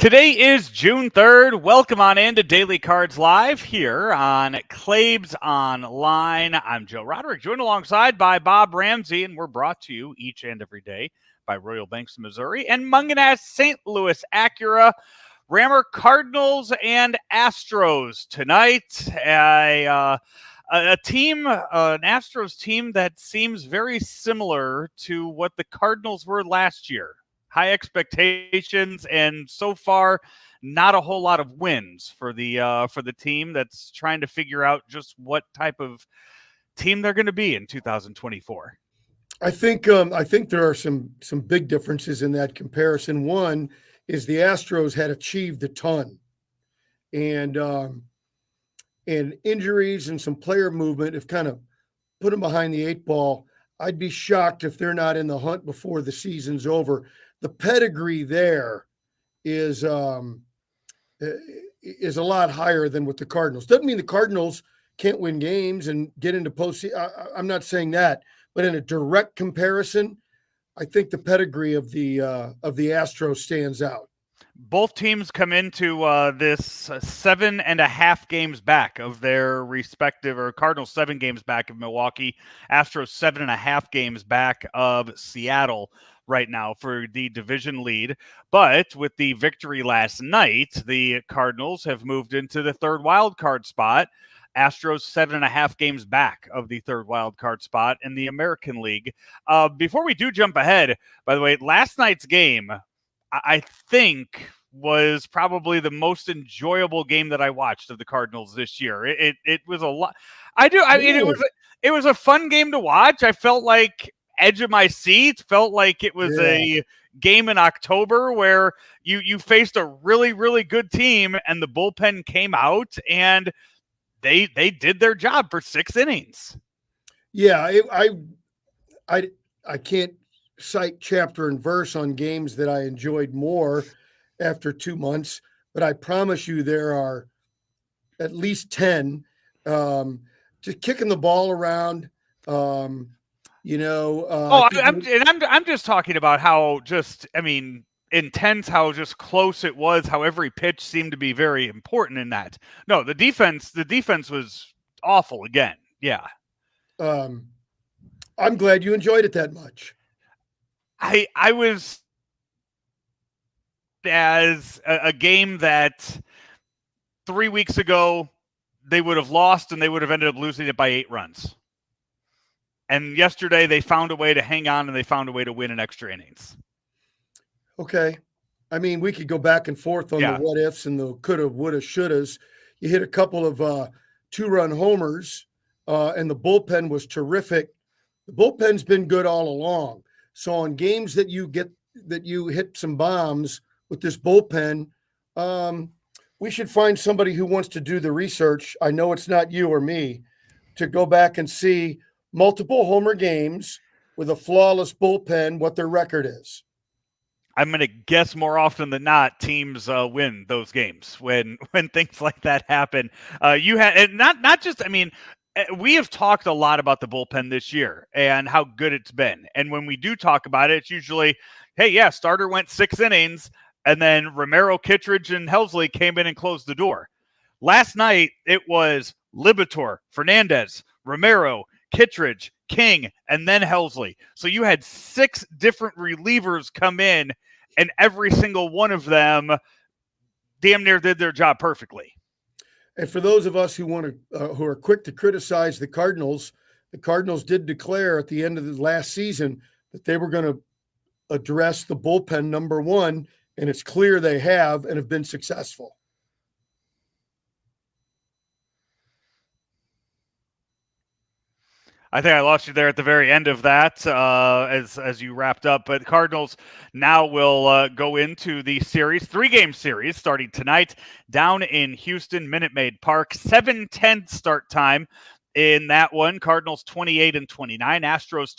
Today is June 3rd. Welcome on into Daily Cards Live here on Claibs Online. I'm Joe Roderick, joined alongside by Bob Ramsey, and we're brought to you each and every day by Royal Banks of Missouri and Munganess St. Louis Acura. Rammer Cardinals and Astros tonight. A team, an Astros team that seems very similar to what the Cardinals were last year. High expectations, and so far, not a whole lot of wins for the team that's trying to figure out just what type of team they're going to be in 2024. I think there are some big differences in that comparison. One is the Astros had achieved a ton, and injuries and some player movement have kind of put them behind the eight ball. I'd be shocked if they're not in the hunt before the season's over. The pedigree there is a lot higher than with the Cardinals. Doesn't mean the Cardinals can't win games and get into postseason. I'm not saying that, but in a direct comparison, I think the pedigree of the Astros stands out. Both teams come into this 7.5 games back of their respective, or Cardinals 7 games back of Milwaukee, Astros 7.5 games back of Seattle right now for the division lead. But with the victory last night, the Cardinals have moved into the third wild card spot. Astros 7.5 games back of the third wild card spot in the American League. Before we do jump ahead, by the way, last night's game, I think, was probably the most enjoyable game that I watched of the Cardinals this year. It was a lot. It was a fun game to watch. I felt like edge of my seat. Felt like it was a game in October where you faced a really, really good team, and the bullpen came out and they did their job for 6 innings. Yeah, I can't cite chapter and verse on games that I enjoyed more after 2 months, but I promise you there are at least 10. Just kicking the ball around. I'm just talking about how intense, how just close it was, how every pitch seemed to be very important in that. No, the defense was awful again. Yeah. I'm glad you enjoyed it that much. I was, as a game that 3 weeks ago they would have lost, and they would have ended up losing it by 8 runs. And yesterday they found a way to hang on, and they found a way to win in extra innings. Okay. I mean, we could go back and forth on the what ifs and the coulda, woulda, shouldas. You hit a couple of 2-run homers, and the bullpen was terrific. The bullpen's been good all along. So on games that you hit some bombs with this bullpen, we should find somebody who wants to do the research. I know it's not you or me, to go back and see multiple homer games with a flawless bullpen, what their record is. I'm going to guess more often than not, teams win those games when things like that happen. You had, and not just, I mean, we have talked a lot about the bullpen this year and how good it's been. And when we do talk about it, it's usually, hey, yeah, starter went 6 innings, and then Romero, Kittredge, and Helsley came in and closed the door. Last night, it was Libator, Fernandez, Romero, Kittredge, King, and then Helsley. So you had 6 different relievers come in, and every single one of them damn near did their job perfectly. And for those of us who are quick to criticize the Cardinals did declare at the end of the last season that they were going to address the bullpen number 1, and it's clear they have and have been successful. I think I lost you there at the very end of that as you wrapped up. But Cardinals now will go into the series, 3-game series starting tonight down in Houston, Minute Maid Park. 7:10 start time in that one. Cardinals 28-29, Astros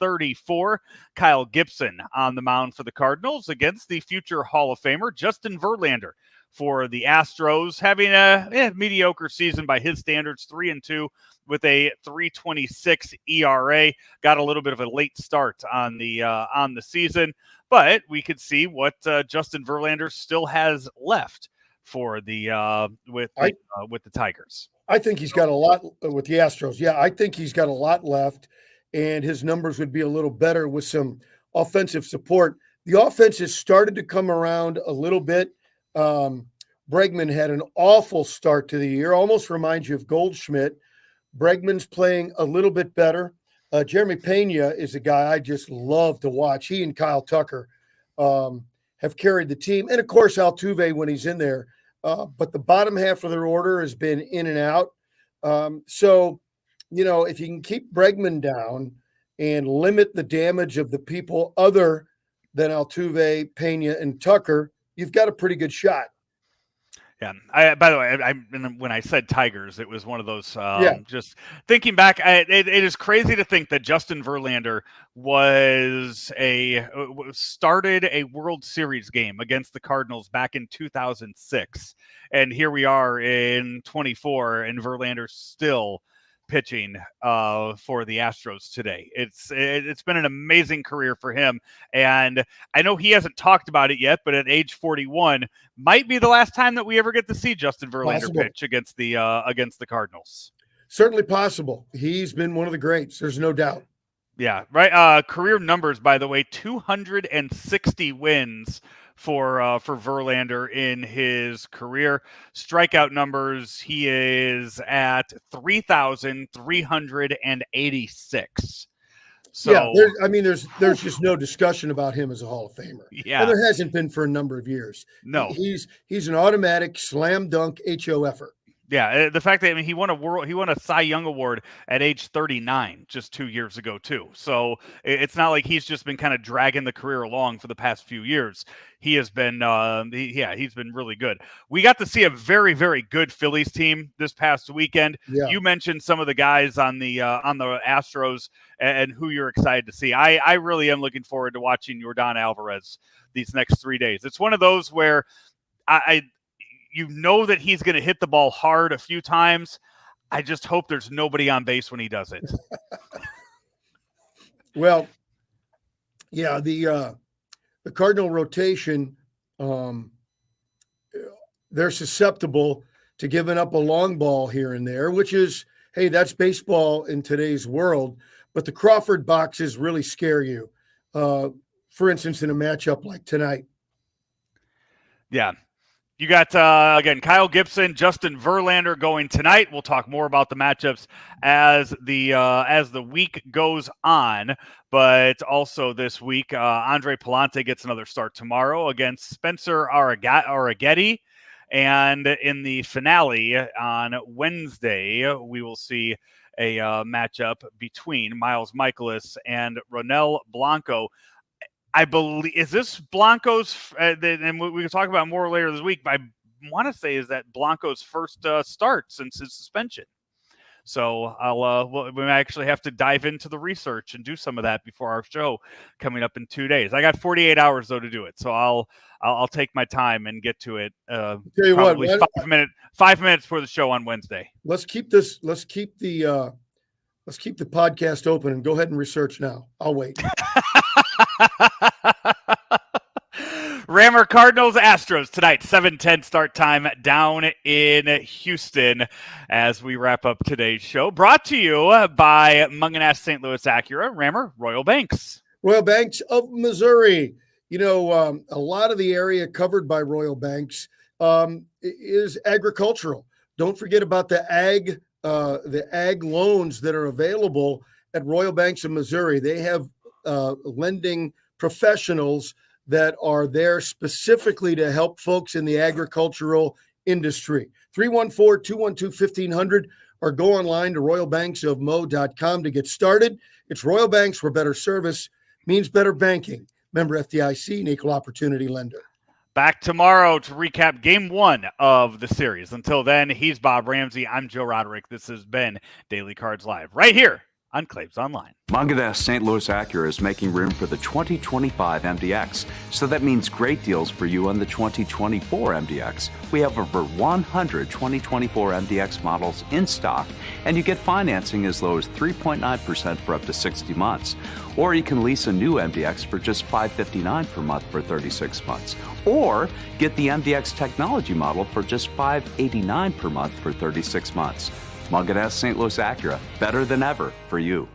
26-34. Kyle Gibson on the mound for the Cardinals against the future Hall of Famer Justin Verlander. for the Astros, having a mediocre season by his standards, 3-2 with a 3.26 ERA. Got a little bit of a late start on the season, but we could see what Justin Verlander still has left for the with the Tigers. I think he's got a lot with the Astros. Yeah, I think he's got a lot left, and his numbers would be a little better with some offensive support. The offense has started to come around a little bit. Bregman had an awful start to the year, almost reminds you of Goldschmidt. Bregman's playing a little bit better. Jeremy Pena is a guy I just love to watch. He and Kyle Tucker have carried the team. And, of course, Altuve when he's in there. But the bottom half of their order has been in and out. So, if you can keep Bregman down and limit the damage of the people other than Altuve, Pena, and Tucker, you've got a pretty good shot. Yeah. By the way, when I said Tigers, it was one of those. Just thinking back, it is crazy to think that Justin Verlander started a World Series game against the Cardinals back in 2006, and here we are in 24, and Verlander's still pitching for the Astros today. It's been an amazing career for him, and I know he hasn't talked about it yet, but at age 41 might be the last time that we ever get to see Justin Verlander pitch against the Cardinals. Certainly possible. He's been one of the greats. There's no doubt. Yeah, right. Career numbers, by the way, 260 wins for Verlander in his career. Strikeout numbers, he is at 3,386. So yeah, there's just no discussion about him as a Hall of Famer. Yeah, and there hasn't been for a number of years. No, he's an automatic slam dunk HO effort. Yeah, the fact that he won a Cy Young Award at age 39 just 2 years ago too. So it's not like he's just been kind of dragging the career along for the past few years. He has been, he's been really good. We got to see a very, very good Phillies team this past weekend. Yeah. You mentioned some of the guys on the Astros and who you're excited to see. I really am looking forward to watching Yordan Alvarez these next 3 days. It's one of those where you know that he's going to hit the ball hard a few times. I just hope there's nobody on base when he does it. Well, yeah, the Cardinal rotation, they're susceptible to giving up a long ball here and there, which is, hey, that's baseball in today's world. But the Crawford boxes really scare you. For instance, in a matchup like tonight. Yeah. You got, again, Kyle Gibson, Justin Verlander going tonight. We'll talk more about the matchups as the week goes on. But also this week, Andre Palante gets another start tomorrow against Spencer Arrighetti. And in the finale on Wednesday, we will see a matchup between Miles Mikolas and Ronel Blanco. I believe, is this Blanco's, and we can talk about more later this week, but I want to say is that Blanco's first start since his suspension. So we might actually have to dive into the research and do some of that before our show coming up in 2 days. I got 48 hours though to do it, so I'll take my time and get to it. Tell you probably what, 5 minutes before the show on Wednesday. Let's keep the podcast open and go ahead and research now. I'll wait. Rammer Cardinals Astros tonight, 7:10 start time down in Houston as we wrap up today's show. Brought to you by Munganast St. Louis Acura, Rammer Royal Banks. Royal Banks of Missouri. You know, a lot of the area covered by Royal Banks is agricultural. Don't forget about the ag loans that are available at Royal Banks of Missouri. They have lending professionals that are there specifically to help folks in the agricultural industry. 314-212-1500 or go online to royalbanksofmo.com to get started. It's Royal Banks, where better service means better banking. Member FDIC, an equal opportunity lender. Back tomorrow to recap game 1 of the series. Until then, he's Bob Ramsey. I'm Joe Roderick. This has been Daily Cards Live right here on Claims Online. Munganess St. Louis Acura is making room for the 2025 MDX, so that means great deals for you on the 2024 MDX. We have over 100 2024 MDX models in stock, and you get financing as low as 3.9% for up to 60 months. Or you can lease a new MDX for just $559 per month for 36 months. Or get the MDX technology model for just $589 per month for 36 months. Munganess St. Louis Acura, better than ever for you.